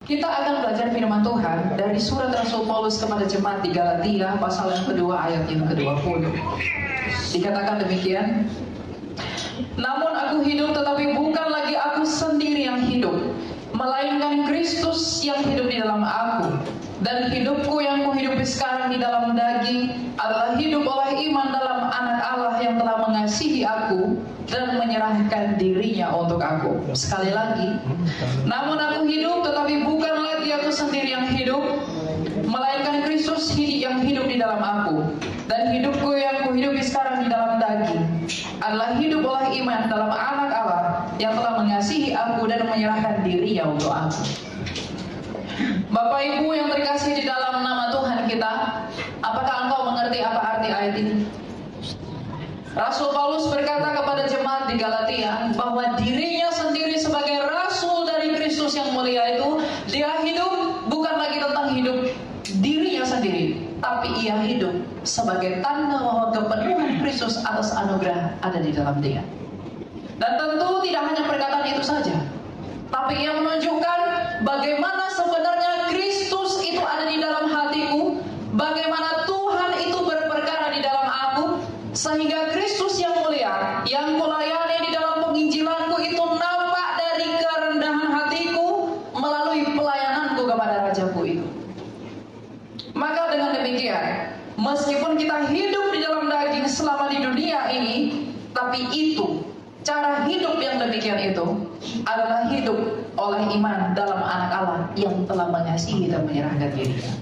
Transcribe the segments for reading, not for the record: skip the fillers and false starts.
Kita akan belajar firman Tuhan dari surat Rasul Paulus kepada jemaat di Galatia pasal yang kedua ayat yang ke-20. Dikatakan demikian, namun aku hidup tetapi bukan lagi aku sendiri yang hidup, melainkan Kristus yang hidup di dalam aku. Dan hidupku yang kuhidupi sekarang di dalam daging adalah hidup oleh iman dalam anak Allah yang telah mengasihi aku dan menyerahkan dirinya untuk aku. Sekali lagi, namun aku hidup tetapi bukan lagi aku sendiri yang hidup, melainkan Kristus yang hidup di dalam aku. Dan hidupku yang kuhidupi sekarang di dalam daging adalah hidup oleh iman dalam anak Allah yang telah mengasihi aku dan menyerahkan dirinya untuk aku. Bapak Ibu yang terkasih di dalam nama Tuhan kita, apakah engkau mengerti apa arti ayat ini? Rasul Paulus berkata kepada jemaat di Galatia bahwa dirinya sendiri sebagai rasul dari Kristus yang mulia itu, dia hidup bukan lagi tentang hidup dirinya sendiri, tapi ia hidup sebagai tanda bahwa kepenuhan Kristus atas anugerah ada di dalam dia. Dan tentu tidak hanya perkataan itu saja, tapi ia menunjukkan bagaimana sebenarnya Kristus itu ada di dalam hatiku, bagaimana Tuhan itu berperkara di dalam aku, sehingga Kristus yang mulia yang kulayani di dalam penginjilanku itu nampak dari kerendahan hatiku melalui pelayananku kepada Rajaku itu. Maka dengan demikian, meskipun kita hidup di dalam daging selama di dunia ini, tapi itu cara hidup yang demikian itu adalah hidup oleh iman dalam anak Allah yang telah mengasihi dan menyerahkan dirinya.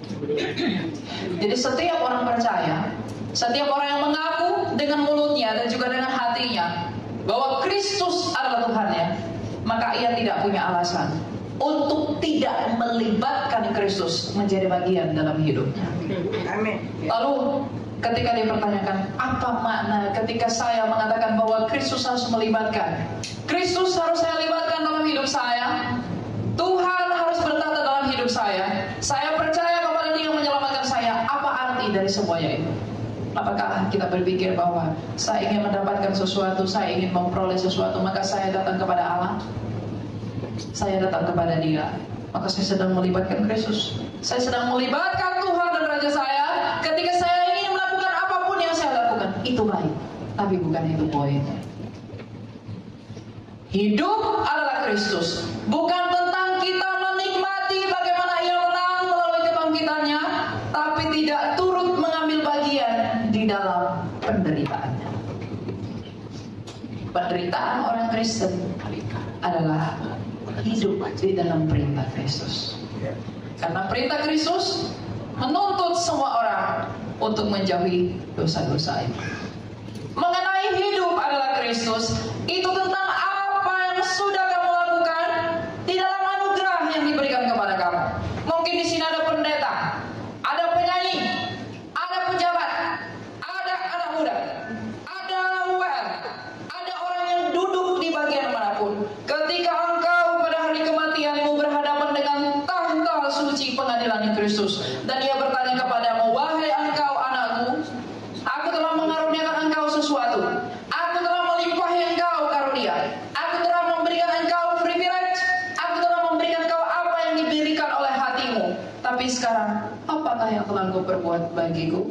Jadi setiap orang percaya, setiap orang yang mengaku dengan mulutnya dan juga dengan hatinya bahwa Kristus adalah Tuhannya, maka ia tidak punya alasan untuk tidak melibatkan Kristus menjadi bagian dalam hidupnya. Amin. Lalu ketika dipertanyakan apa makna ketika saya mengatakan bahwa Kristus harus melibatkan, Kristus harus saya libatkan dalam hidup saya, Tuhan harus bertata dalam hidup saya percaya kepada Dia yang menyelamatkan saya, apa arti dari semuanya itu? Apakah kita berpikir bahwa saya ingin mendapatkan sesuatu, saya ingin memperoleh sesuatu, maka saya datang kepada Allah, saya datang kepada Dia, maka saya sedang melibatkan Kristus, saya sedang melibatkan Tuhan dan Raja saya. Ketika saya ingin melakukan apapun yang saya lakukan, itu baik, tapi bukan itu poinnya. Hidup adalah Kristus, bukan tentang kita menikmati bagaimana Ia menang melalui kebangkitannya, tapi tidak turut mengambil bagian di dalam penderitaannya. Penderitaan orang Kristen adalah hidup di dalam perintah Kristus. Karena perintah Kristus menuntut semua orang untuk menjauhi dosa-dosa itu. Mengenai hidup adalah Kristus, itu tentang apa yang sudah kamu lakukan di dalam anugerah yang diberikan kepada kamu. Mungkin di sini ada pendeta, ada penyanyi, ada pejabat, ada anak muda, ada UR, ada orang yang duduk di bagian manapun. Ketika engkau pada hari kematianmu berhadapan dengan tahta suci pengadilan Kristus, dan Ia bertanya kepadamu, wahai engkau anakku, aku telah mengaruniakan engkau sesuatu, aku telah melimpahi engkau karunia, aku telah memberikan engkau privilege, aku telah memberikan engkau apa yang diberikan oleh hatimu, tapi sekarang apakah yang telah engkau perbuat bagiku?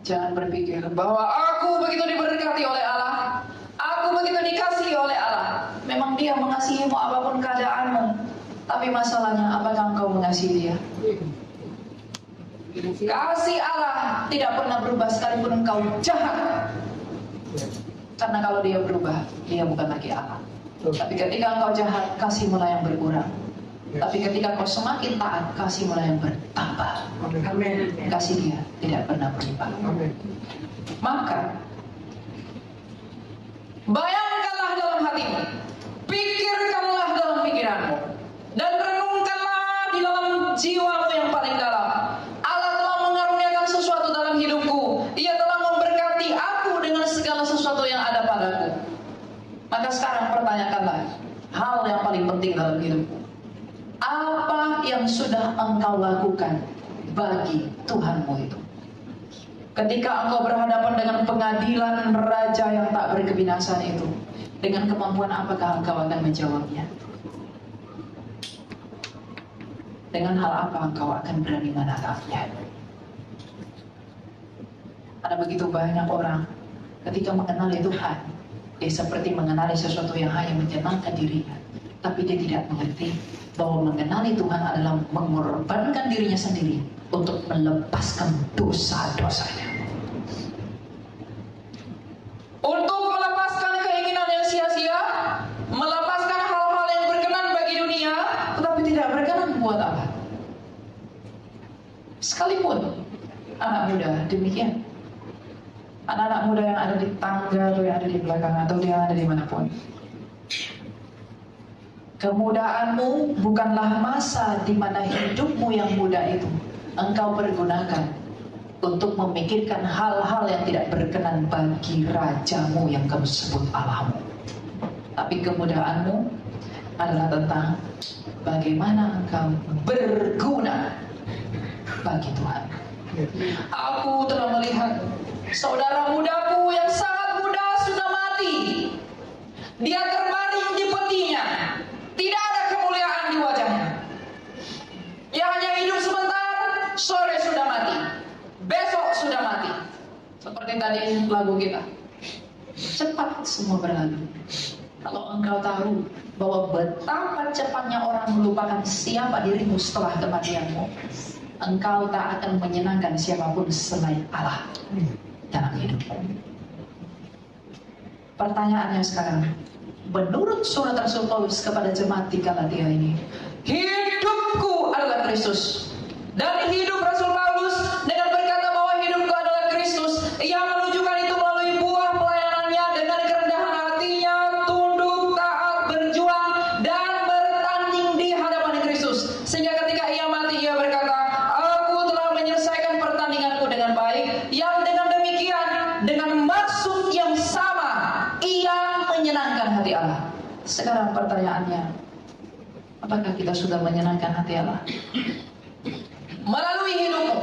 Jangan berpikir bahwa aku begitu diberkati oleh Allah, aku begitu dikasihi oleh Allah. Memang Dia mengasihimu apapun keadaanmu, tapi masalahnya apakah engkau mengasihi Dia? Kasih Allah tidak pernah berubah sekalipun engkau jahat. Karena kalau Dia berubah, Dia bukan lagi Allah. Tapi ketika engkau jahat, kasih mulai yang berkurang. Tapi ketika engkau semakin taat, kasih mulai yang bertambah. Kasih Dia tidak pernah berubah. Maka bayangkanlah dalam hatimu, pikirkanlah dalam pikiranmu, dan renungkanlah di dalam jiwamu yang paling dalam. Allah telah mengaruniakan sesuatu dalam hidupku, Ia telah memberkati aku dengan segala sesuatu yang ada padaku. Maka sekarang pertanyakanlah hal yang paling penting dalam hidupku. Apa yang sudah engkau lakukan bagi Tuhanmu itu? Ketika engkau berhadapan dengan pengadilan Raja yang tak berkebinasan itu, dengan kemampuan apakah engkau akan menjawabnya? dengan hal apa engkau akan berani menatapnya? Ada begitu banyak orang ketika mengenali Tuhan, dia seperti mengenali sesuatu yang hanya menyenangkan dirinya, tapi dia tidak mengerti bahwa mengenali Tuhan adalah mengorbankan dirinya sendiri untuk melepaskan dosa-dosanya, untuk melepaskan keinginan yang sia-sia, melepaskan hal-hal yang berkenan bagi dunia tetapi tidak berkenan buat Allah. Sekalipun anak muda demikian, anak-anak muda yang ada di tangga atau yang ada di belakang atau yang ada dimanapun, kemudaanmu bukanlah masa di mana hidupmu yang muda itu engkau pergunakan untuk memikirkan hal-hal yang tidak berkenan bagi rajamu yang kamu sebut Allahmu. Tapi kemudaanmu adalah tentang bagaimana engkau berguna bagi Tuhan. Aku telah melihat saudara mudaku yang sangat muda sudah mati. Dia terbaring di petinya, tidak ada kemuliaan di wajahnya. Dia hanya hidup sebentar, sore sudah mati, besok sudah mati. Seperti tadi lagu kita, cepat semua berlalu. Kalau engkau tahu bahwa betapa cepatnya orang melupakan siapa dirimu setelah kematianmu, engkau tak akan menyenangkan siapapun selain Allah dalam hidupmu. Pertanyaannya sekarang, menurut surat Rasul Paulus kepada jemaat di Galatia ini, hidupku adalah Kristus. Dan hidup Rasul Paulus dengan berkata bahwa hidupku adalah Kristus, ia menunjukkan itu melalui buah pelayanannya dengan kerendahan hatinya, tunduk, taat, berjuang, dan bertanding di hadapan Kristus. Sehingga ketika ia mati, ia berkata, aku telah menyelesaikan pertandinganku dengan baik. Yang dengan demikian, dengan maksud yang sama, ia menyenangkan hati Allah. Sekarang pertanyaannya, apakah kita sudah menyenangkan hati Allah? Melalui hidupmu,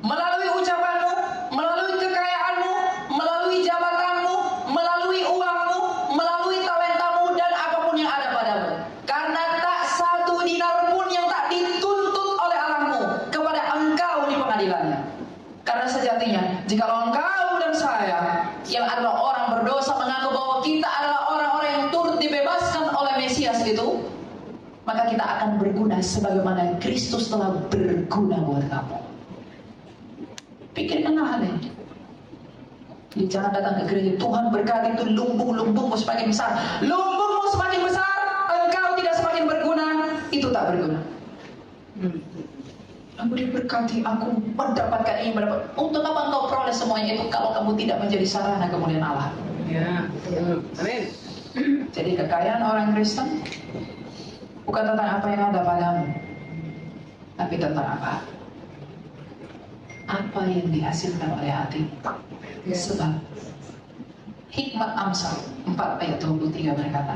melalui ucapanmu, melalui kekayaanmu, melalui jabatanmu, melalui uangmu, melalui talentamu, dan apapun yang ada padamu. Karena tak satu dinar pun yang tak dituntut oleh Allahmu kepada engkau di pengadilannya. Karena sejatinya, jikalau engkau dan saya yang adalah orang berdosa mengaku bahwa kita adalah orang-orang yang turut dibebaskan oleh Mesias itu, maka kita akan berguna sebagaimana Kristus telah berguna buat kamu. Pikirkan hal ini. Jadi jangan datang ke gereja, Tuhan berkati itu lumbung-lumbungmu semakin besar. Lumbungmu semakin besar, engkau tidak semakin berguna, itu tak berguna. Aku diberkati, aku mendapatkan ini, mendapat. Untuk apa engkau peroleh semuanya itu kalau kamu tidak menjadi sarana kemuliaan Allah? Ya, amin. Jadi kekayaan orang Kristen bukan tentang apa yang ada padamu, tapi tentang apa? Apa yang dihasilkan oleh hati. Sebab hikmat Amsal 4 ayat 23 berkata,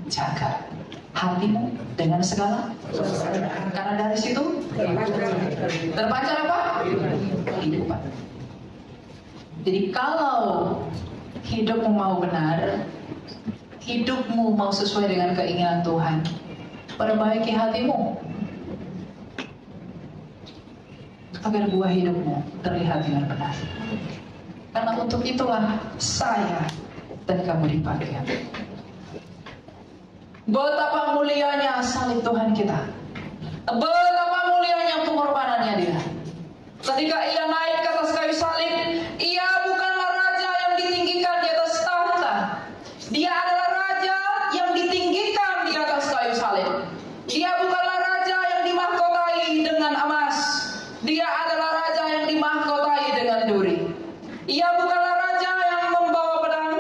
jaga hatimu dengan segala, karena dari situ terpancar apa? Kehidupan. Jadi kalau hidupmu mau benar, hidupmu mau sesuai dengan keinginan Tuhan, perbaiki hatimu agar buah hidupmu terlihat dengan benar. Karena untuk itulah saya dan kamu dipakai. Betapa mulianya salib Tuhan kita, betapa mulianya pengorbanannya Dia. Ketika Ia naik ke atas kayu salib, Ia bukanlah raja yang ditinggikan di atas tahta. Dia adalah raja yang ditinggikan di atas kayu salib. Dia bukanlah raja yang dimahkotai dengan emas. Dia adalah raja yang dimahkotai dengan duri. Ia bukanlah raja yang membawa pedang.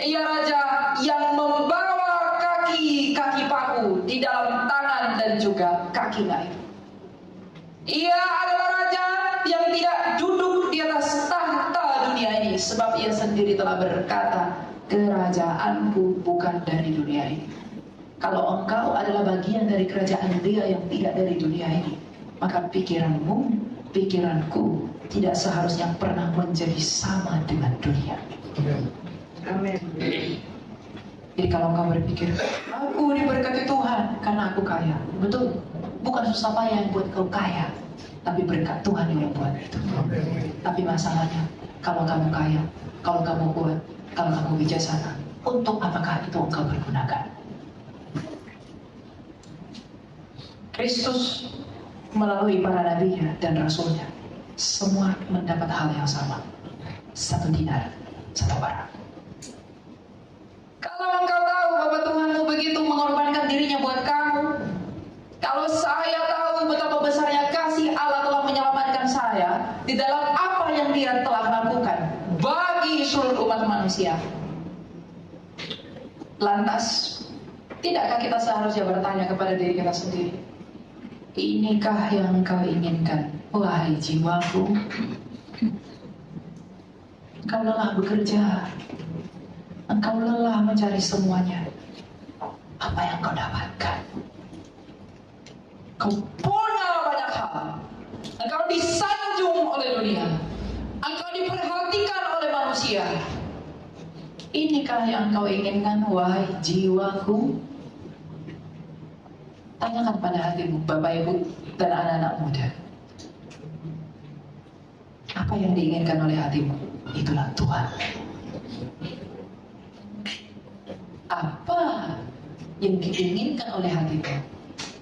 Ia raja yang membawa kaki-kaki paku di dalam tangan dan juga kakinya itu. Ia adalah raja yang tidak duduk di atas tahta dunia ini, sebab Ia sendiri telah berkata, kerajaanku bukan dari dunia ini. Kalau engkau adalah bagian dari kerajaan Dia yang tidak dari dunia ini, maka pikiranmu, pikiranku tidak seharusnya pernah menjadi sama dengan dunia. Amin. Jadi kalau engkau berpikir, aku diberkati Tuhan karena aku kaya, betul. Bukan susah payah yang buat kau kaya, tapi berkat Tuhan yang buat itu. Tapi masalahnya, kalau kamu kaya, kalau kamu kuat, kalau kamu bijaksana, untuk apakah itu engkau pergunakan? Kristus melalui para nabinya dan rasulnya, semua mendapat hal yang sama. 1 dinar, 1 perak. Kalau engkau tahu bahwa Tuhanmu begitu mengorbankan dirinya buat kamu, kalau saya tahu betapa besarnya kasih Allah telah menyelamatkan saya di dalam apa yang Dia telah lakukan bagi seluruh umat manusia, lantas tidakkah kita seharusnya bertanya kepada diri kita sendiri, inikah yang engkau inginkan, wahai jiwaku? Engkau lelah bekerja, engkau lelah mencari semuanya. Apa yang kau dapatkan? Kau punya banyak hal. Engkau disanjung oleh dunia. Engkau diperhatikan oleh manusia. Inikah yang kau inginkan, wahai jiwaku? Tanyakan pada hatimu, Bapak Ibu dan anak-anak muda. Apa yang diinginkan oleh hatimu? Itulah Tuhan. Apa yang diinginkan oleh hatimu?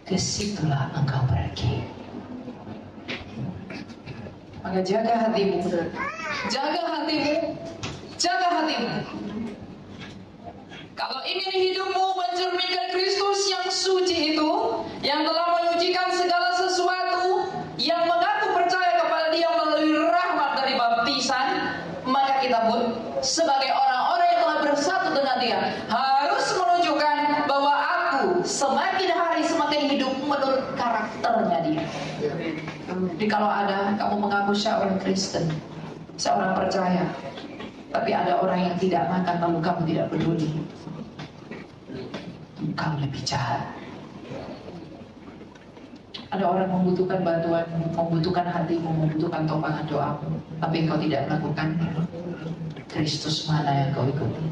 Kesitulah engkau pergi. Maka jaga hatimu. Jaga hatimu. Jaga hatimu. Kalau ingin hidupmu mencerminkan Kristus yang suci itu, yang telah menyucikan segala sesuatu, yang mengaku percaya kepada Dia melalui rahmat dari baptisan, maka kita pun sebagai orang-orang yang telah bersatu dengan Dia harus menunjukkan bahwa aku semakin hari semakin hidup menurut karakternya Dia. Jadi kalau ada kamu mengaku seorang Kristen, seorang percaya, tapi ada orang yang tidak makan lalu kamu tidak peduli, engkau lebih jahat. Ada orang membutuhkan bantuan, membutuhkan hatimu, membutuhkan topangan doamu, tapi engkau tidak melakukannya. Kristus mana yang kau ikuti?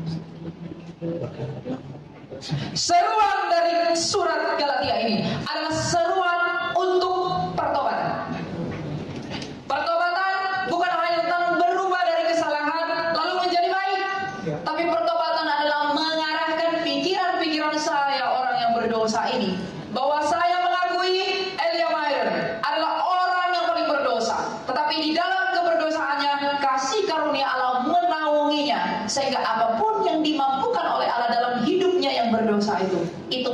Seruan dari surat Galatia ini adalah seruan untuk pertobatan. Pertobatan bukan hanya tentang berubah dari kesalahan lalu menjadi baik, tapi pertobatan adalah mengarahkan pikiran-pikiran saya orang yang berdosa ini, bahwa saya mengakui Elia Mayer adalah orang yang paling berdosa, tetapi di dalam keberdosaannya kasih karunia Allah menaunginya, sehingga apapun yang dimampukan oleh Allah dalam hidupnya yang berdosa itu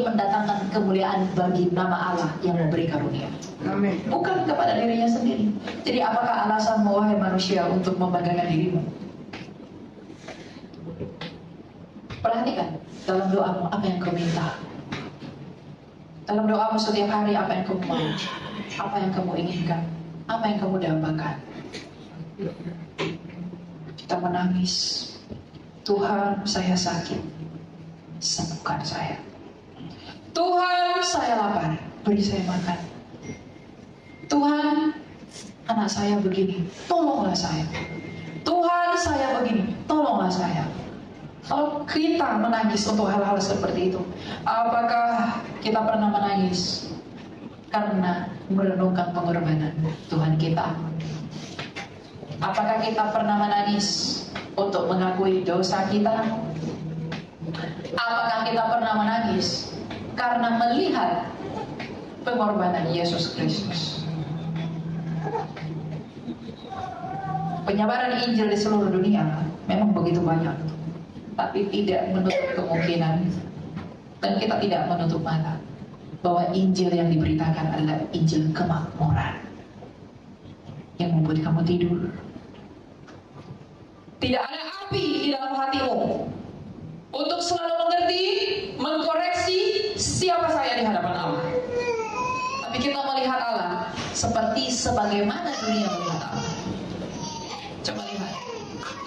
mendatangkan kemuliaan bagi nama Allah yang memberi karunia. Amin. Bukan kepada dirinya sendiri. Jadi apakah alasanmu, wahai manusia, untuk membanggakan dirimu? Perhatikan dalam doamu apa yang kau minta. Dalam doamu setiap hari apa yang kamu mau, apa yang kamu inginkan, apa yang kamu dambakan. Kita menangis, Tuhan saya sakit, sembuhkan saya. Tuhan saya lapar, beri saya makan. Tuhan anak saya begini, tolonglah saya. Tuhan saya begini, tolonglah saya. Kalau kita menangis untuk hal-hal seperti itu, apakah kita pernah menangis karena merenungkan pengorbanan Tuhan kita? Apakah kita pernah menangis untuk mengakui dosa kita? Apakah kita pernah menangis karena melihat pengorbanan Yesus Kristus? Penyebaran Injil di seluruh dunia memang begitu banyak, tapi tidak menutup kemungkinan, dan kita tidak menutup mata bahwa Injil yang diberitakan adalah Injil kemakmuran yang membuat kamu tidur. Tidak ada api di dalam hatimu untuk selalu mengerti, mengkoreksi siapa saya di hadapan Allah. Tapi kita melihat Allah sebagaimana dunia melihat Allah. Coba lihat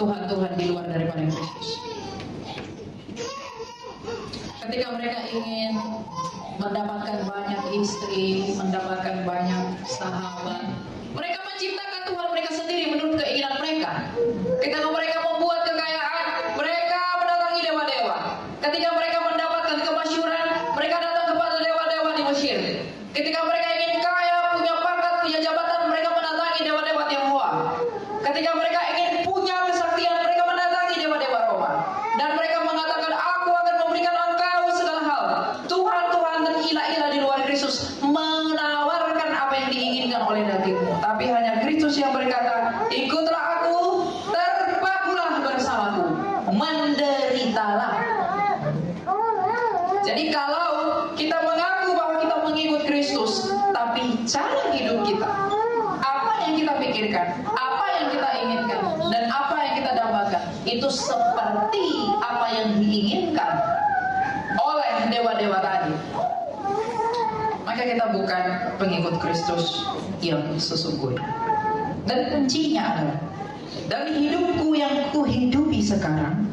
Tuhan-Tuhan di luar daripada Kristus. Ketika mereka ingin mendapatkan banyak istri, mendapatkan banyak sahabat, mereka menciptakan Tuhan mereka sendiri menurut keinginan mereka. Ketika mereka membuat kekayaan, mereka mendatangi dewa-dewa. Ketika mereka mendapatkan kemasyhuran, mereka datang kepada dewa-dewa di Mesir. Ketika mereka ingin Jadi kalau kita mengaku bahwa kita mengikut Kristus, tapi cara hidup kita, apa yang kita pikirkan, apa yang kita inginkan, dan apa yang kita dambakan, itu seperti apa yang diinginkan oleh dewa-dewa tadi, maka kita bukan pengikut Kristus yang sesungguhnya. Dan kuncinya adalah dari hidupku yang kuhidupi sekarang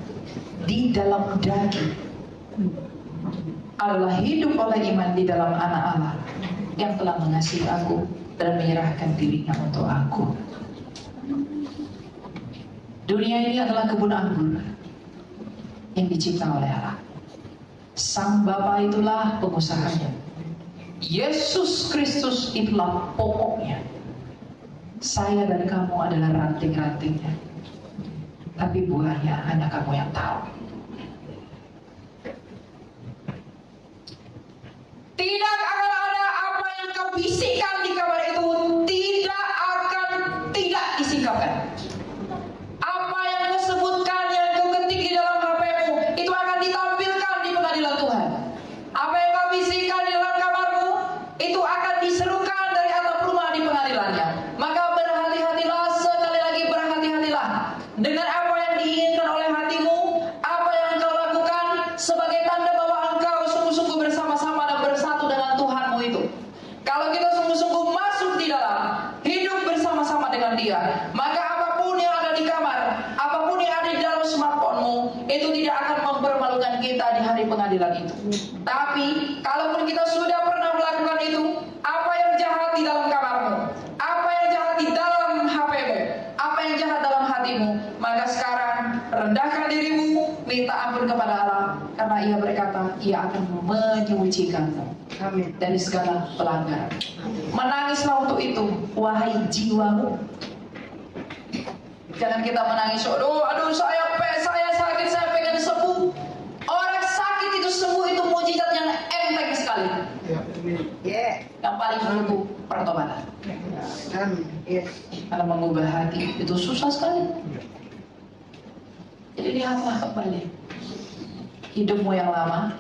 di dalam daging adalah hidup oleh iman di dalam Anak Allah yang telah mengasihi aku dan menyerahkan dirinya untuk aku. Dunia ini adalah kebun anggur yang dicipta oleh Allah. Sang Bapa itulah pengusahanya. Yesus Kristus itulah pokoknya. Saya dan kamu adalah ranting-rantingnya, tapi buahnya hanya kamu yang tahu. Tidak akan ada apa yang kau bisikkan di kamar itu tidak disingkapkan. Apa yang kau sebutkan, yang kau ketik di dalam HP-mu, itu akan ditampilkan di pengadilan Tuhan. Apa yang kau bisikkan di dalam kamarmu, itu akan diserukan dari atap rumah di pengadilannya. Maka berhati-hatilah, sekali lagi berhati-hatilah dengan apa yang diinginkan oleh hatimu, apa yang engkau lakukan sebagai tanda bahwa engkau sungguh-sungguh bersama-sama dan bersatu dengan Tuhanmu itu. Kalau kita sungguh-sungguh masuk di dalam, hidup bersama-sama dengan Dia, maka apapun yang ada di kamar, apapun yang ada di dalam smartphone-mu, itu tidak akan mempermalukan kita di hari pengadilan itu. Tapi, kalaupun kita sudah pernah melakukan itu, apa yang jahat di dalam kamarmu, apa yang jahat di dalam HP-mu, apa yang jahat dalam hatimu, maka sekarang rendahkan dirimu, minta ampun kepada Allah, karena Ia berkata, Ia akan menyucikanmu dari segala pelanggaran. Menangislah untuk itu, wahai jiwamu. Jangan kita menangis, aduh saya sakit, saya pengen sembuh. Orang sakit itu sembuh itu mujizat yang enteng sekali. Yang paling butuh pertobatan. Kalau mengubah hati itu susah sekali. Jadi lihatlah kembali hidupmu yang lama,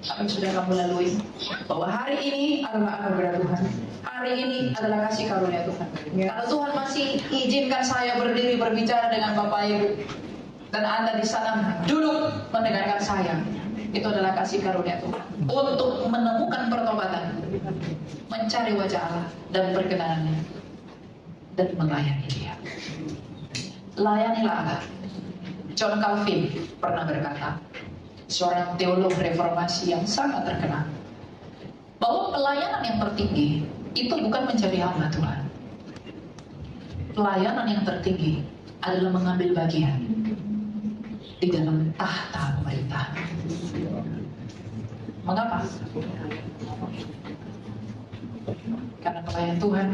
apa yang sudah kamu lalui, bahwa hari ini adalah anugerah Tuhan, hari ini adalah kasih karunia Tuhan. Kalau Tuhan masih izinkan saya berdiri berbicara dengan Bapak Ibu, dan Anda di sana duduk mendengarkan saya, itu adalah kasih karunia Tuhan untuk menemukan pertobatan, mencari wajah Allah dan perkenanannya, dan melayani Dia. Layanilah Allah. John Calvin pernah berkata, seorang teolog reformasi yang sangat terkenal, bahwa pelayanan yang tertinggi itu bukan menjadi hamba Tuhan. Pelayanan yang tertinggi adalah mengambil bagian di dalam tahta pemerintahan. Mengapa? Karena pelayan Tuhan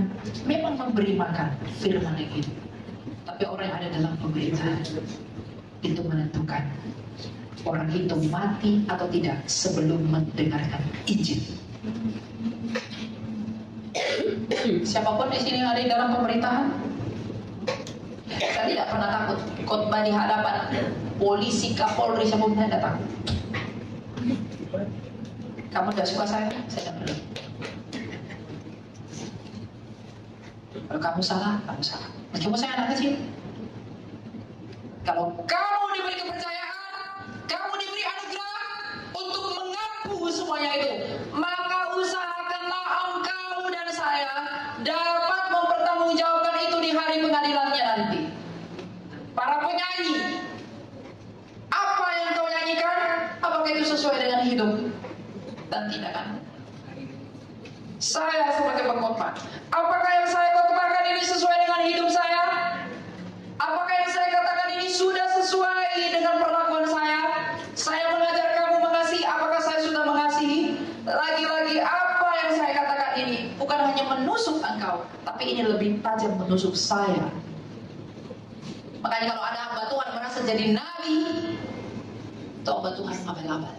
memang memberi makan firman yang hidup, tapi orang yang ada dalam pemerintahan itu menentukan orang itu mati atau tidak sebelum mendengarkan Injil. Siapapun di sini yang ada di dalam pemerintahan, saya tidak pernah takut khotbah di hadapan polisi, Kapolri, siapapun saya tidak takut. Kamu tidak suka saya tidak perlu. Kalau kamu salah, kamu salah. Meskipun saya anak kecil. Kalau kamu diberi kepercayaan, kamu diberi anugerah untuk mengampu semuanya itu, maka usahakanlah engkau dan saya dapat mempertanggungjawabkan itu di hari pengadilannya nanti. Para penyanyi, apa yang kau nyanyikan, apakah itu sesuai dengan hidup dan tidak kan? Saya sebagai pengkhotbah, apakah yang saya khotbahkan ini sesuai dengan hidup saya? Apakah yang saya katakan ini sudah sesuai dengan perlakuan saya? Saya mengajar kamu mengasihi, apakah saya sudah mengasihi? Lagi-lagi apa yang saya katakan ini bukan hanya menusuk engkau, tapi ini lebih tajam menusuk saya. Makanya kalau ada hamba Tuhan merasa jadi nabi, itu hamba Tuhan abal-abal.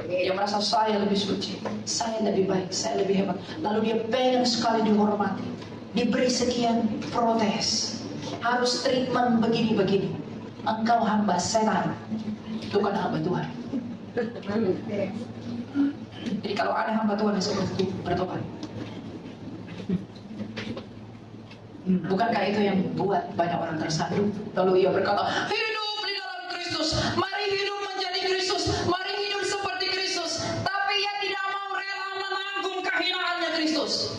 Dia merasa saya lebih suci, saya lebih baik, saya lebih hebat, lalu dia pengen sekali dihormati, diberi sekian protes, harus treatment begini-begini. Engkau hamba setan, bukan hamba Tuhan. Jadi kalau ada hamba Tuhan yang seperti itu, bertobat. Bukankah itu yang buat banyak orang tersandung? Lalu ia berkata, hidup di dalam Kristus, mari hidup menjadi Kristus, mari hidup seperti Kristus. Tapi ia tidak mau rela menanggung kehinaannya Kristus.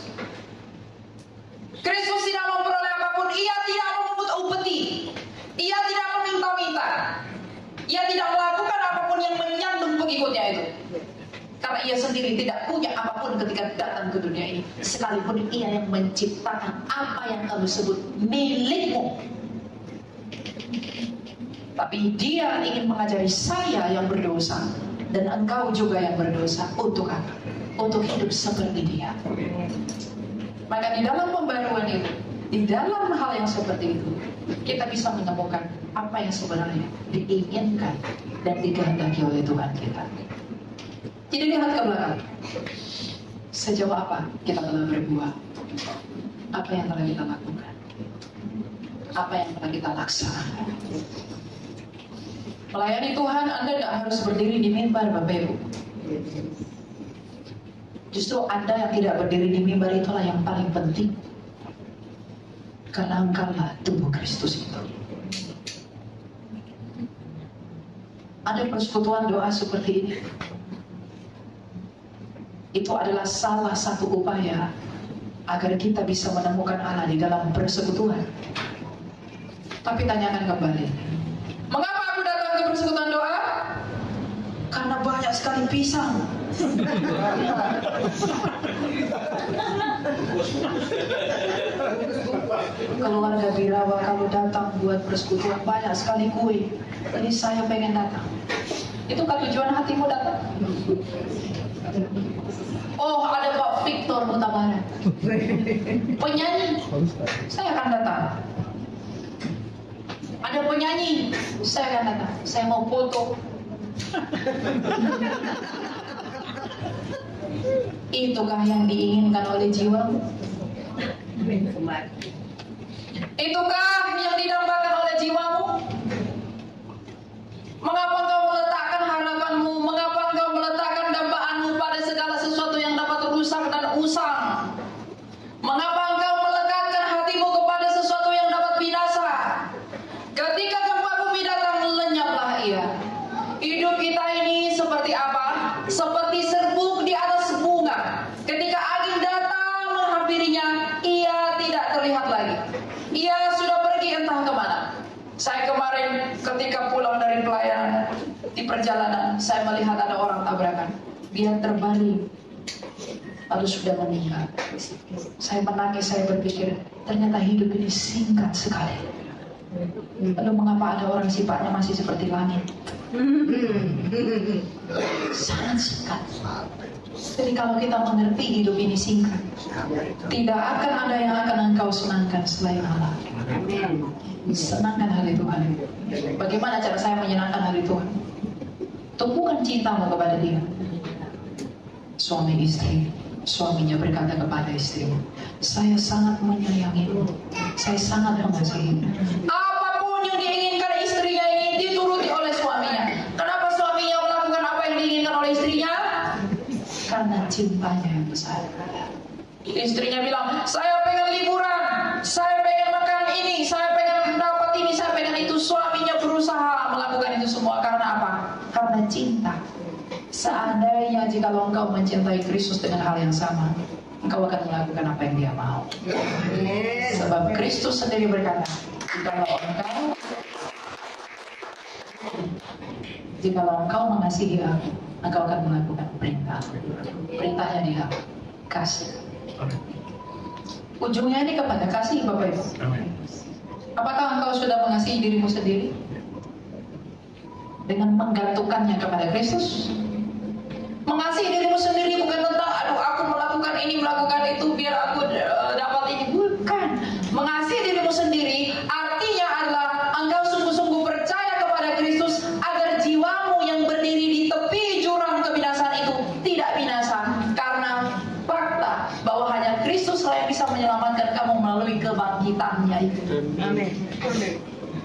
Kristus tidak memperoleh apapun, ia tidak memungut upeti, ia tidak meminta-minta, ia tidak melakukan apapun yang menyandung pengikutnya itu. Karena ia sendiri tidak punya apapun ketika datang ke dunia ini. Sekalipun ia yang menciptakan apa yang kamu sebut milikmu. Tapi dia ingin mengajari saya yang berdosa dan engkau juga yang berdosa. Untuk apa? Untuk hidup seperti dia. Maka di dalam pembaruan itu, di dalam hal yang seperti itu, kita bisa menemukan apa yang sebenarnya diinginkan dan dikehendaki oleh Tuhan kita. Jadi lihat ke belakang. Sejauh apa kita telah berbuat? Apa yang telah kita lakukan? Apa yang telah kita laksanakan? Melayani Tuhan, Anda tidak harus berdiri di mimbar, Bapak Ibu. Justru Anda yang tidak berdiri di mimbar itulah yang paling penting. Karena engkaulah tubuh Kristus itu. Ada persekutuan doa seperti ini. Itu adalah salah satu upaya agar kita bisa menemukan Allah di dalam persekutuan. Tapi tanyakan kembali, mengapa aku datang ke persekutuan doa? Karena banyak sekali pisang. Keluarga Birawa kalau datang buat persekutuan banyak sekali kue, jadi saya pengen datang. Itukah tujuan hatimu datang? Oh, ada Pak Victor Mutabara, penyanyi, saya akan datang. Ada penyanyi, saya akan datang. Saya mau foto. Itukah yang diinginkan oleh jiwamu? Itukah yang didambakan oleh jiwamu? Mengapa engkau meletakkan harapanmu? Mengapa engkau meletakkan dambaanmu pada segala sesuatu yang dapat rusak dan usang? Mengapa engkau melekatkan hatimu kepada sesuatu yang dapat binasa? Ketika gempa bumi datang, lenyaplah ia. Hidup kita ini seperti apa? Seperti serbuk di atas bunga. Ketika angin datang menghampirinya, ia tidak terlihat lagi. Ia sudah pergi entah kemana. Saya kemarin ketika pulang dari pelayanan, di perjalanan saya melihat ada orang tabrakan. Dia terbalik, lalu sudah meninggal. Saya menangis, saya berpikir ternyata hidup ini singkat sekali. Lalu mengapa ada orang sifatnya masih seperti langit? Sangat singkat. Jadi kalau kita mengerti hidup ini singkat, tidak akan ada yang akan engkau senangkan selain Allah. Senangkan hati Tuhan. Bagaimana cara saya menyenangkan hati Tuhan? Tumbuhkan cintamu kepada Dia. Suami istri, suaminya berkata kepada istrinya, saya sangat menyayangimu, saya sangat mengasihimu. Apapun yang diinginkan istrinya ini dituruti oleh suaminya. Kenapa suaminya melakukan apa yang diinginkan oleh istrinya? Karena cintanya yang besar. Istrinya bilang, saya pengen liburan, saya pengen makan ini, saya pengen dapat ini, saya pengen itu. Suaminya berusaha melakukan itu semua karena apa? Karena cinta. Seandainya jika engkau mencintai Kristus dengan hal yang sama, engkau akan melakukan apa yang Dia mau. Sebab Kristus sendiri berkata, jikalau engkau mengasihi aku, engkau akan melakukan perintah. Perintahnya Dia, kasih. Ujungnya ini kepada kasih, Bapak Ibu. Apakah engkau sudah mengasihi dirimu sendiri dengan menggantungkannya kepada Kristus? Mengasihi dirimu sendiri bukan tentang aduh aku melakukan ini, melakukan itu biar aku dapat ini. Bukan. Mengasihi dirimu sendiri artinya adalah engkau sungguh-sungguh percaya kepada Kristus agar jiwamu yang berdiri di tepi jurang kebinasaan itu tidak binasa, karena fakta bahwa hanya Kristus yang bisa menyelamatkan kamu melalui kebangkitannya itu. Amin.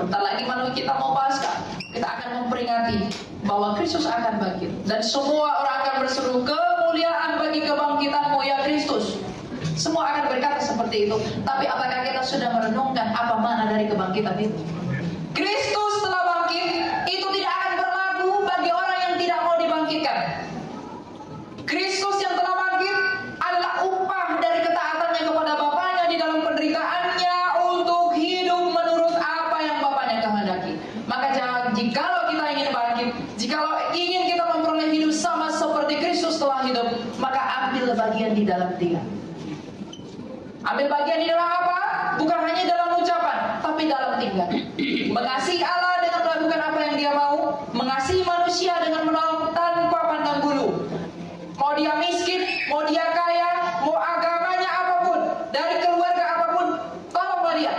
Bentar lagi malam kita mau Paskah, kita akan memperingati bahwa Kristus akan bangkit dan semua orang akan berseru, kemuliaan bagi kebangkitanmu ya Kristus. Semua akan berkata seperti itu. Tapi apakah kita sudah merenungkan apa makna dari kebangkitan itu? Kristus telah bangkit, itu tidak akan berlaku bagi orang yang tidak mau dibangkitkan. Kristus yang telah bangkit adalah upah dari ketaatannya kepada Bapaknya di dalam penderitaannya untuk hidup menurut apa yang Bapaknya kehendaki. Maka jikalau kita ingin bangkit, jikalau ingin kita memperoleh hidup sama seperti Kristus telah hidup, maka ambil bagian di dalam Dia. Ambil bagian di dalam apa? Bukan hanya dalam ucapan, tapi dalam tingkah. Mengasihi Allah dengan melakukan apa yang Dia mau, mengasihi manusia dengan menolong tanpa pandang bulu. Mau dia miskin, mau dia kaya, mau agamanya apapun, dari keluarga apapun, tolonglah dia.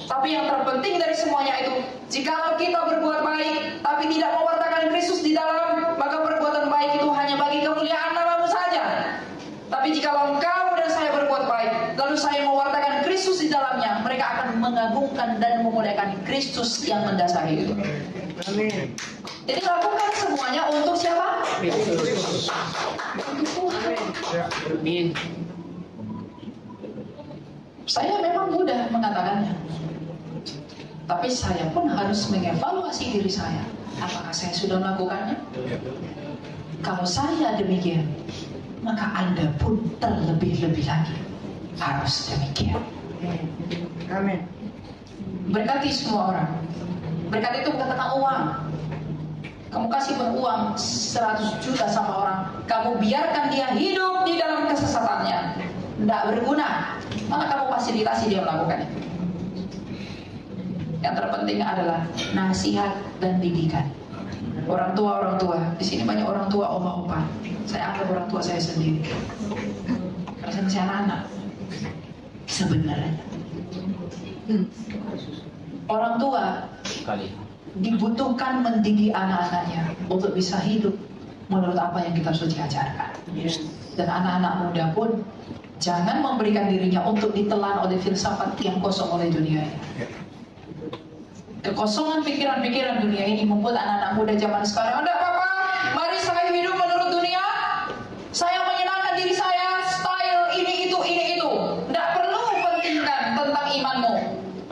Tapi yang terpenting dari semuanya itu, jikalau kita berbuat baik, tapi tidak mewartakan Kristus di dalam, maka perbuatan baik itu hanya bagi kemuliaan namamu saja. Tapi jikalau engkau dan saya berbuat baik, lalu saya mewartakan Kristus di dalamnya, mereka akan mengagungkan dan memuliakan Kristus yang mendasari itu. Amin. Jadi lakukan semuanya untuk siapa? Kristus. Untuk Tuhan. Amin. Saya memang mudah mengatakannya, tapi saya pun harus mengevaluasi diri saya. Apakah saya sudah melakukannya? Kalau saya demikian, maka Anda pun terlebih-lebih lagi harus demikian. Amin. Berkati semua orang. Berkat itu bukan tentang uang. Kamu kasih uang 100 juta sama orang, kamu biarkan dia hidup di dalam kesesatannya, tidak berguna, maka kamu fasilitasi dia melakukannya. Yang terpenting adalah nasihat dan didikan. Orang tua, di sini banyak orang tua, oma-opa. Saya anggap orang tua saya sendiri, karena saya masih anak-anak. Sebenarnya orang tua dibutuhkan mendidik anak-anaknya untuk bisa hidup menurut apa yang kita sudah ajarkan. Dan anak-anak muda pun jangan memberikan dirinya untuk ditelan oleh filsafat yang kosong oleh dunia ini. Kekosongan pikiran-pikiran dunia ini membuat anak-anak muda zaman sekarang, "Enggak apa-apa, mari saya hidup menurut dunia. Saya menyenangkan diri saya, style ini itu. Enggak perlu pentingkan tentang imanmu.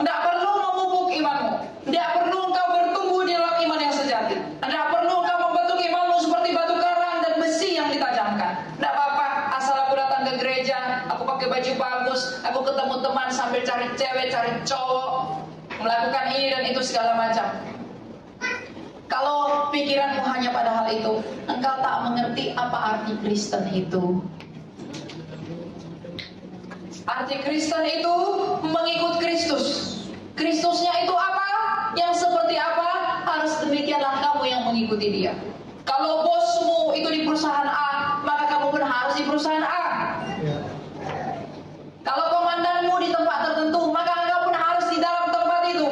Enggak perlu memupuk imanmu. Enggak perlu engkau bertumbuh di dalam iman yang sejati. Enggak perlu engkau membentuk imanmu seperti batu karang dan besi yang ditajamkan. Enggak apa-apa, asal aku datang ke gereja, aku pakai baju bagus, aku ketemu teman sambil cari cewek, cari cowok, melakukan ini dan itu segala macam." Kalau pikiranmu hanya pada hal itu, engkau tak mengerti apa arti Kristen itu. Arti Kristen itu mengikut Kristus. Kristusnya itu apa? Yang seperti apa? Harus demikianlah kamu yang mengikuti dia. Kalau bosmu itu di perusahaan A, maka kamu pun harus di perusahaan A. Kalau komandanmu di tempat tertentu, maka engkau pun harus di dalam tempat itu.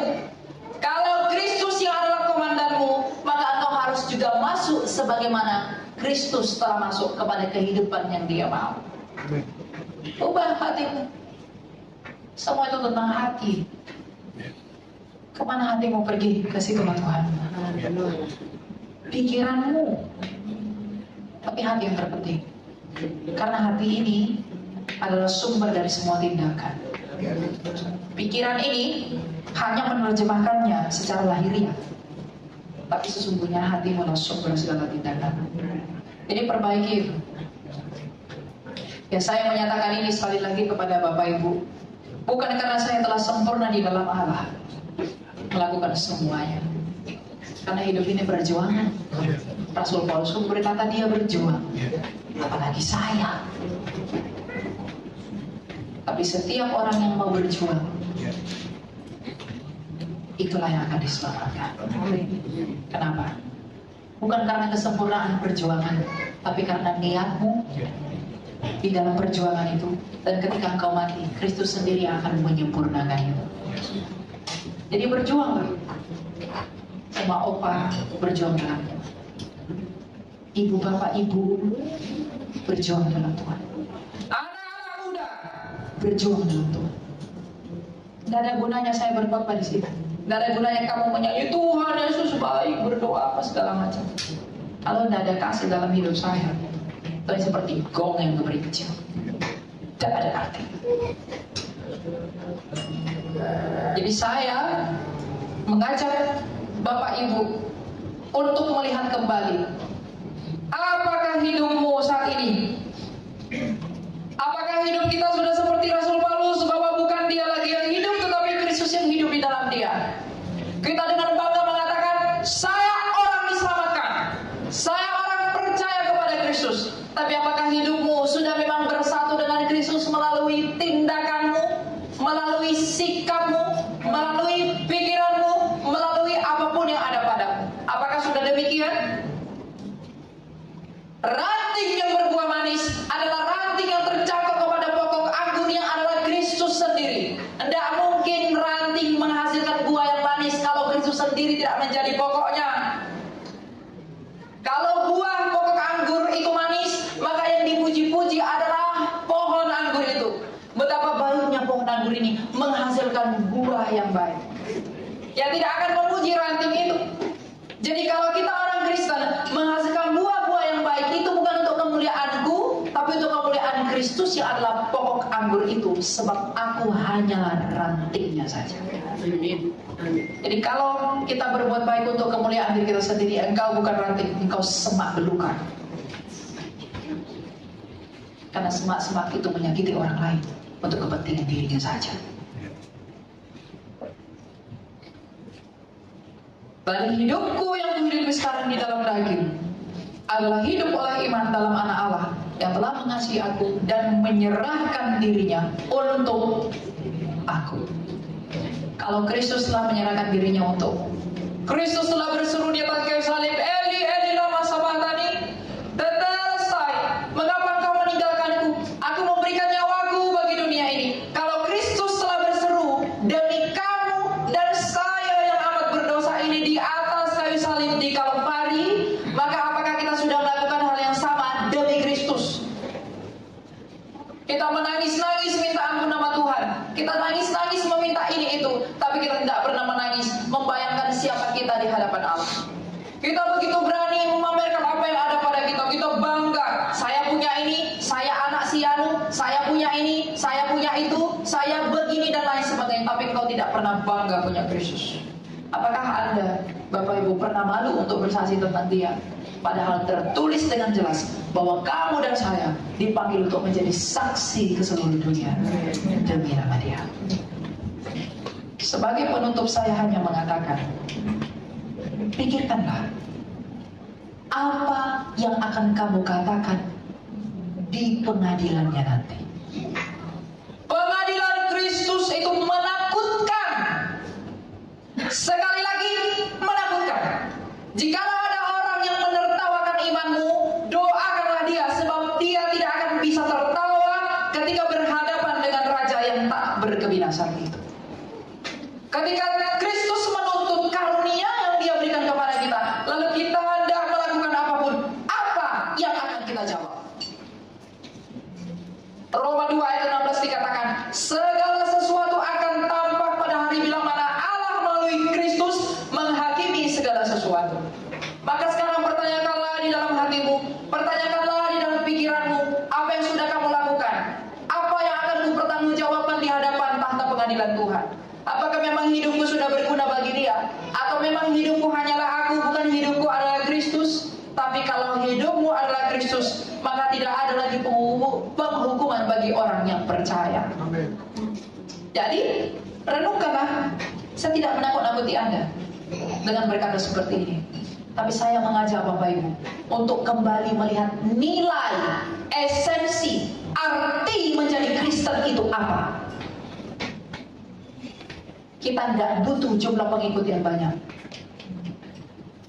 Kalau Kristus yang adalah komandanmu, maka engkau harus juga masuk sebagaimana Kristus telah masuk kepada kehidupan yang Dia mau. Ubah hatimu. Semua itu tentang hati. Kemana hatimu pergi? Ke situ Tuhan. Pikiranmu, tapi hati yang terpenting. Karena hati ini adalah sumber dari semua tindakan. Pikiran ini hanya menerjemahkannya secara lahiriah, tapi sesungguhnya hati adalah sumber segala tindakan. Jadi perbaiki itu. Ya, saya menyatakan ini sekali lagi kepada Bapak Ibu, bukan karena saya telah sempurna di dalam Allah melakukan semuanya, karena hidup ini perjuangan. Rasul Paulus pun berkata dia berjuang, apalagi saya. Tapi setiap orang yang mau berjuang, itulah yang akan diselamatkan. Kenapa? Bukan karena kesempurnaan perjuangan, tapi karena niatmu di dalam perjuangan itu. Dan ketika engkau mati, Kristus sendiri yang akan menyempurnakan itu. Jadi berjuanglah. Oma opa berjuang dalam Tuhan. Ibu bapak ibu berjuang dalam Tuhan. Anak-anak muda berjuang dalam Tuhan. Tidak ada gunanya saya berkhotbah di sini. Tidak ada gunanya kamu menyanyi Tuhan Yesus baik, berdoa apa segala macam. Kalau tidak ada kasih dalam hidup saya, itu seperti gong yang beri kecil, tidak ada arti. Jadi saya mengajak Bapak Ibu untuk melihat kembali, apakah hidupmu saat ini? Apakah hidup kita sudah seperti Rasul Paulus, bahwa bukan dia lagi yang hidup, tetapi Kristus yang hidup di dalam dia? Kita dengan bangga mengatakan, saya orang diselamatkan, saya orang percaya kepada Kristus. Tapi apakah hidupmu sudah memang bersatu dengan Kristus melalui tindakanmu, melalui sikapmu, melalui pikiranmu, melalui apapun yang ada padamu? Apakah sudah demikian? Ranting yang berbuah manis adalah ranting yang tercakap kepada pokok anggur yang adalah Kristus sendiri. Tidak mungkin ranting menghasilkan buah yang manis kalau Kristus sendiri tidak menjadi pokoknya. Kalau buah pokok anggur itu manis, maka yang dipuji-puji adalah pohon anggur itu. Betapa baiknya pohon anggur ini menghasilkan buah yang baik. Ya, tidak akan memuji ranting itu. Jadi kalau kita orang Kristen menghasilkan buah-buah yang baik, itu bukan untuk kemuliaanku, tapi untuk kemuliaan Kristus yang adalah pokok anggur itu. Sebab aku hanyalah rantingnya saja. Jadi kalau kita berbuat baik untuk kemuliaan diri kita sendiri, engkau bukan ranting, engkau semak belukar. Karena semak-semak itu menyakiti orang lain untuk kepentingan dirinya saja. Dan hidupku yang kuhidupi sekarang di dalam daging adalah hidup oleh iman dalam anak Allah yang telah mengasihi aku dan menyerahkan dirinya untuk aku. Kalau Kristus telah menyerahkan dirinya untukmu, Kristus telah berseru di atas kayu salib, Eli, Eli lama sabachthani, tetelestai, mengapa engkau meninggalkanku? Aku memberikan nyawaku bagi dunia ini. Kalau Kristus telah berseru demi kamu dan saya yang amat berdosa ini di atas kayu salib di Kalvari, maka apakah kita sudah melakukan hal yang sama demi Kristus? Kita menangis-nangis minta ampun nama Tuhan, kita nangis-nangis meminta ini itu, tapi kita tidak pernah menangis membayangkan siapa kita di hadapan Allah. Kita begitu berani memamerkan apa yang ada pada kita. Kita bangga, saya punya ini, saya anak si Anu, saya punya ini, saya punya itu, saya begini dan lain sebagainya. Tapi kau tidak pernah bangga punya Kristus. Apakah Anda, Bapak Ibu, pernah malu untuk bersaksi tentang Dia? Padahal tertulis dengan jelas bahwa kamu dan saya dipanggil untuk menjadi saksi ke seluruh dunia demi nama Dia. Sebagai penutup, saya hanya mengatakan, pikirkanlah apa yang akan kamu katakan di pengadilannya nanti. Pengadilan Kristus itu menakutkan. Sekali lagi, menakutkan. Jikalau ada orang yang menertawakan imanmu, doakanlah dia, sebab dia tidak akan bisa tertawa ketika berhadapan dengan raja yang tak berkebinasan itu. Ketika Kristus menuntut karunia yang Dia berikan kepada kita, lalu kita hendak melakukan apapun, apa yang akan kita jawab? Roma 2 ayat 16 dikatakan, segala sesuatu akan tampak pada hari bila mana Allah melalui Kristus menghakimi segala sesuatu. Maka sekarang pertanyakanlah di dalam hatimu, pertanyakanlah di dalam pikiranmu, apa yang sudah kamu lakukan? Apa yang akan dipertanggungjawabkan di hadapan tahta pengadilan Tuhan? Apakah memang hidupku sudah berguna bagi Dia? Atau memang hidupku hanyalah aku, bukan hidupku adalah Kristus? Tapi kalau hidupmu adalah Kristus, maka tidak ada lagi penghukuman bagi orang yang percaya. Amin. Jadi, renungkanlah. Saya tidak menakut-nakuti Anda dengan berkata seperti ini. Tapi saya mengajak Bapak Ibu untuk kembali melihat nilai, esensi, arti menjadi Kristen itu apa. Kita tidak butuh jumlah pengikut yang banyak.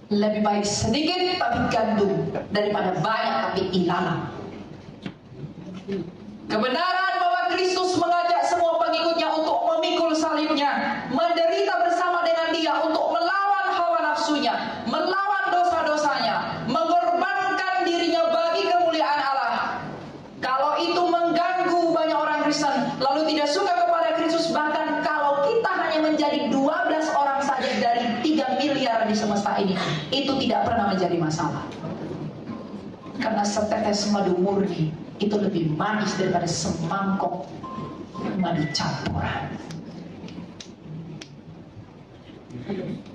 Lebih baik sedikit tapi gandum daripada banyak tapi ilalang. Kebenaran bahwa Kristus mengajak semua pengikutnya untuk memikul salibnya, menderita bersama dengan Dia untuk melawan hawa nafsunya, melawan dosa-dosanya, mengorbankan dirinya bagi kemuliaan Allah. Kalau itu mengganggu banyak orang Kristen, lalu tidak suka kepada Kristus, bahkan kalau kita hanya menjadi 12 orang saja dari 3 miliar di semesta ini, itu tidak pernah menjadi masalah. Karena setetes madu murni itu lebih manis daripada semangkok madu campuran.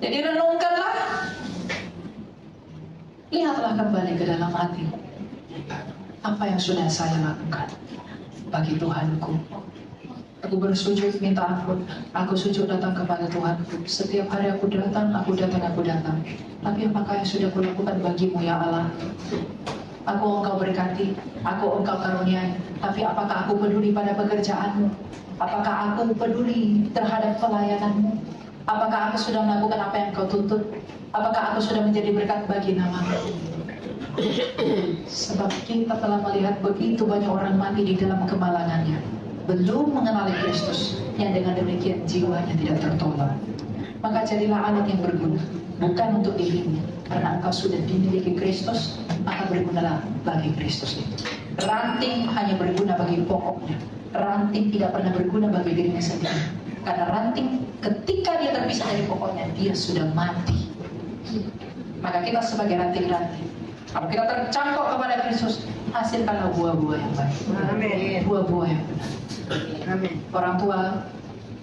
Jadi renungkanlah, lihatlah kembali ke dalam hati. Apa yang sudah saya lakukan bagi Tuhanku? Aku bersujud minta ampun. Aku sujud datang kepada Tuhanku. Setiap hari aku datang. Tapi apakah yang sudah kulakukan bagimu ya Allah? Aku engkau berkati, aku engkau karuniai. Tapi apakah aku peduli pada pekerjaanmu? Apakah aku peduli terhadap pelayananmu? Apakah aku sudah melakukan apa yang kau tuntut? Apakah aku sudah menjadi berkat bagi namamu? Sebab kita telah melihat begitu banyak orang mati di dalam kemalangannya, belum mengenali Kristus, yang dengan demikian jiwanya tidak tertolong. Maka jadilah alat yang berguna, bukan untuk dirimu, karena engkau sudah dimiliki Kristus, maka bergunalah bagi Kristus itu. Ranting hanya berguna bagi pokoknya. Ranting tidak pernah berguna bagi dirinya sendiri, karena ranting ketika dia terpisah dari pokoknya, dia sudah mati. Maka kita sebagai ranting-ranting, kalau kita tercangkok kepada Kristus, hasilkanlah buah-buah yang baik. Amin. Buah-buah yang benar. Amin. Orang tua,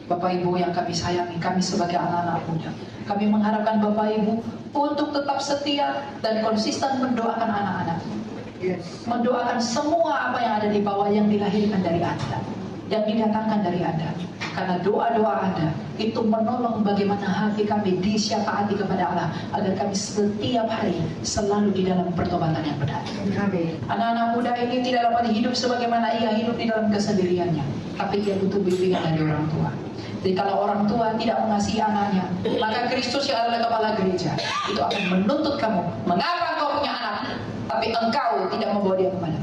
Bapak Ibu yang kami sayangi, kami sebagai anak-anak muda, kami mengharapkan Bapak Ibu untuk tetap setia dan konsisten mendoakan anak-anak. Yes. Mendoakan semua apa yang ada di bawah yang dilahirkan dari Anda, yang didatangkan dari Anda. Karena doa-doa Anda itu menolong bagaimana hati kami disyafaati kepada Allah, agar kami setiap hari selalu di dalam pertobatan yang benar. Amin. Anak-anak muda ini tidak dapat hidup sebagaimana ia hidup di dalam kesendiriannya, tapi ia butuh bimbingan dari orang tua. Jadi kalau orang tua tidak mengasihi anaknya, maka Kristus yang adalah kepala gereja itu akan menuntut kamu. Mengapa engkau punya anak, tapi engkau tidak membawa dia kemana?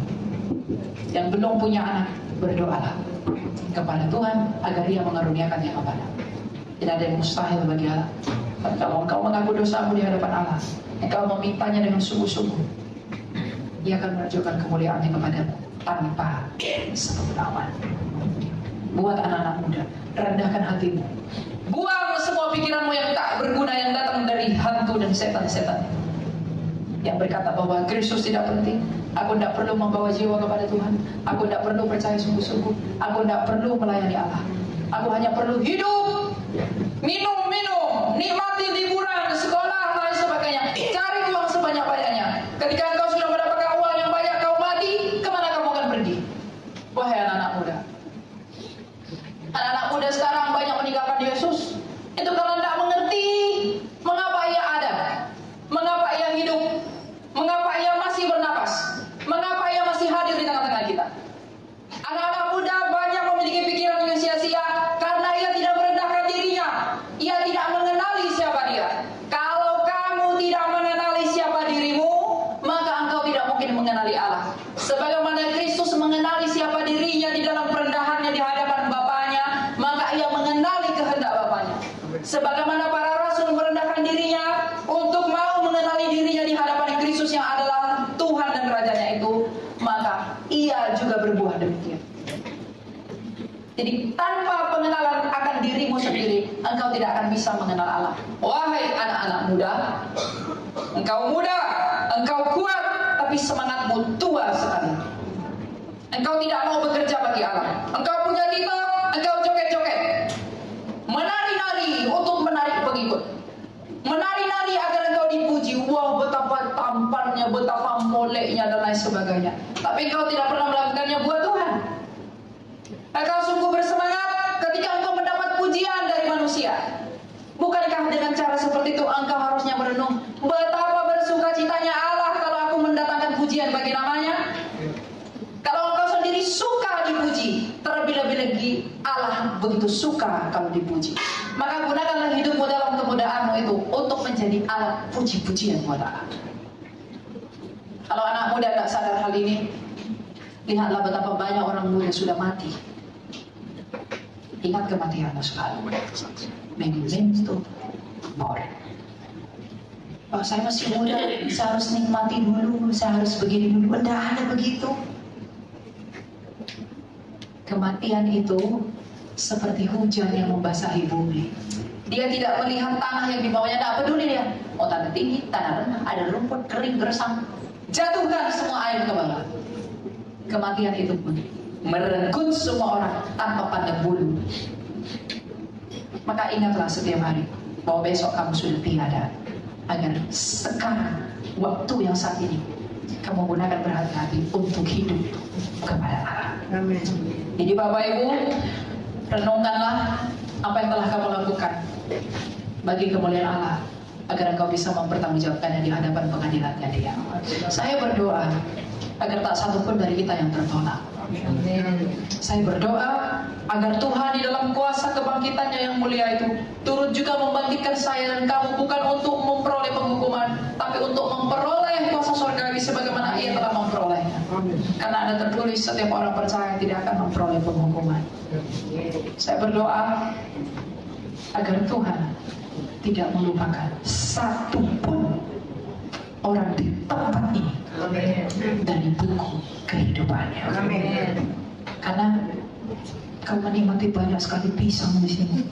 Yang belum punya anak, berdoalah kepada Tuhan agar Ia mengaruniakannya kepada. Tidak ada yang mustahil bagi Allah. Dan kalau engkau mengaku dosamu di hadapan Allah, engkau memintanya dengan sungguh-sungguh, Ia akan menunjukkan kemuliaannya kepadamu tanpa sebab lawan. Buat anak-anak muda, rendahkan hatimu. Buang semua pikiranmu yang tak berguna yang datang dari hantu dan setan-setan yang berkata bahwa Kristus tidak penting. Aku tidak perlu membawa jiwa kepada Tuhan. Aku tidak perlu percaya sungguh-sungguh. Aku tidak perlu melayani Allah. Aku hanya perlu hidup, minum, nikmati liburan, sekolah, dan sebagainya. Cari uang sebanyak-banyaknya. Ketika engkau sudah mendapatkan uang yang banyak, kau mati, kemana kamu akan pergi? Wahai anak-anak muda. Anak-anak muda sekarang banyak meninggalkan Yesus. Itu karena tidak mengerti mengapa Ia ada, mengapa Ia hidup, mengapa Ia masih bernapas, mengapa Ia masih hadir di tengah-tengah kita. Anak-anak muda banyak memiliki pikiran yang sia-sia karena ia tidak merendahkan dirinya. Ia tidak mengenali siapa dia. Kalau kamu tidak mengenali siapa dirimu, maka engkau tidak mungkin mengenali Allah. Sebagaimana Kristus mengenali siapa dirinya di dalam perendahannya di hadapan Bapaknya, maka ia mengenali kehendak Bapaknya. Sebagaimana para rasul merendahkan dirinya untuk mau mengenali dirinya di hadapan Kristus yang adalah Tuhan dan Rajanya itu, maka ia juga berbuah demikian. Jadi tanpa pengenalan akan dirimu sendiri, engkau tidak akan bisa mengenal Allah. Wahai anak-anak muda, engkau kuat, tapi semangatmu tua sekali. Engkau tidak mau bekerja bagi Allah. Engkau punya titel, engkau joget-joget, menari-nari untuk menarik pengikut, menari-nari agar engkau dipuji. Wah, betapa tampannya, betapa moleknya dan lain sebagainya. Tapi engkau tidak pernah melakukannya buat Tuhan. Engkau sungguh bersemangat ketika engkau mendapat pujian dari manusia. Bukankah dengan cara seperti itu engkau harusnya merenung betapa bersukacitanya Allah kalau aku mendatangkan pujian bagi namanya? Kalau engkau sendiri suka dipuji, terlebih-lebih lagi Allah begitu suka kalau dipuji. Maka gunakanlah hidupmu dalam kemudahanmu itu untuk menjadi alat puji-pujian buat Allah. Kalau anak muda tidak sadar hal ini, lihatlah betapa banyak orang muda sudah mati. Ingat kematianmu selalu. Memento mori. Oh, saya masih muda, saya harus nikmati dulu, saya harus begini dulu. Tidak ada begitu. Kematian itu seperti hujan yang membasahi bumi. Dia tidak melihat tanah yang di bawahnya, tidak peduli dia. Mau tanah tinggi, tanah rendah, ada rumput kering gersang. Jatuhkan semua air ke bawah. Kematian itu pun merenggut semua orang tanpa pandang bulu. Maka ingatlah setiap hari bahwa besok kamu sudah tiada, agar sekarang waktu yang saat ini kamu gunakan berhati-hati untuk hidup kepada Allah. Amin. Jadi Bapak Ibu, renungkanlah apa yang telah kamu lakukan bagi kemuliaan Allah, agar engkau bisa mempertanggungjawabkannya di hadapan pengadilannya Dia. Saya berdoa agar tak satu pun dari kita yang tertolak. Amin. Saya berdoa agar Tuhan di dalam kuasa kebangkitannya yang mulia itu turut juga membangkitkan saya dan kamu, bukan untuk memperoleh penghukuman, tapi untuk memperoleh kuasa surgawi sebagaimana Ia telah memperolehnya. Amin. Karena ada tertulis setiap orang percaya tidak akan memperoleh penghukuman. Saya berdoa agar Tuhan tidak melupakan satu pun orang di tempat ini dari buku kehidupannya. Amin. Karena kau menikmati banyak sekali pisang di sini,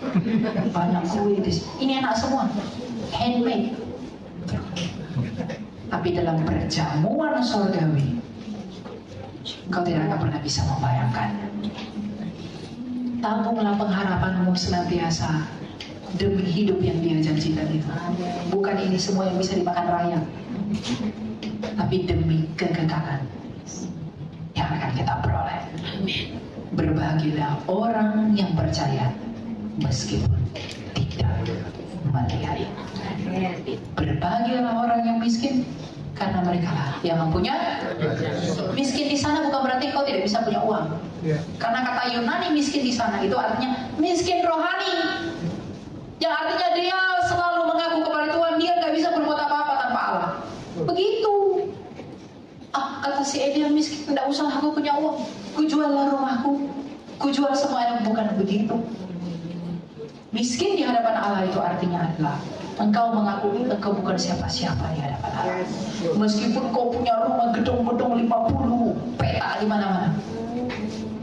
banyak kue di sini. Ini enak semua, handmade. Tapi dalam perjamuan surgawi, kau tidak akan pernah bisa membayangkannya. Tabunglah pengharapanmu senantiasa demi hidup yang Dia janjikan itu. Bukan ini semua yang bisa dimakan rayap, tapi demi kekekalan yang akan kita peroleh. Berbahagialah orang yang percaya meskipun tidak melihat. Berbahagialah orang yang miskin, karena mereka lah yang mempunyai. Miskin di sana bukan berarti kau tidak bisa punya uang. Karena kata Yunani miskin di sana itu artinya miskin rohani, yang artinya dia selalu mengaku kepada Tuhan dia nggak bisa berbuat apa-apa tanpa Allah. Begitu. Kata si Elian, miskin, tidak usah aku punya uang, ku juallah rumahku, ku jual semua yang. Bukan begitu. Miskin di hadapan Allah itu artinya adalah engkau mengakui engkau bukan siapa-siapa di hadapan Allah. Meskipun kau punya rumah gedung-gedung 50 petak di mana-mana,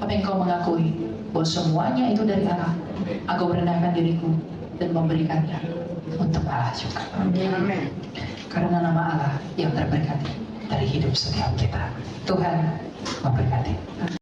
tapi engkau mengakui bahwa semuanya itu dari Allah. Aku merendahkan diriku dan memberikannya untuk Allah juga. Amin. Karena nama Allah yang terberkati dari hidup setiap kita. Tuhan memberkati.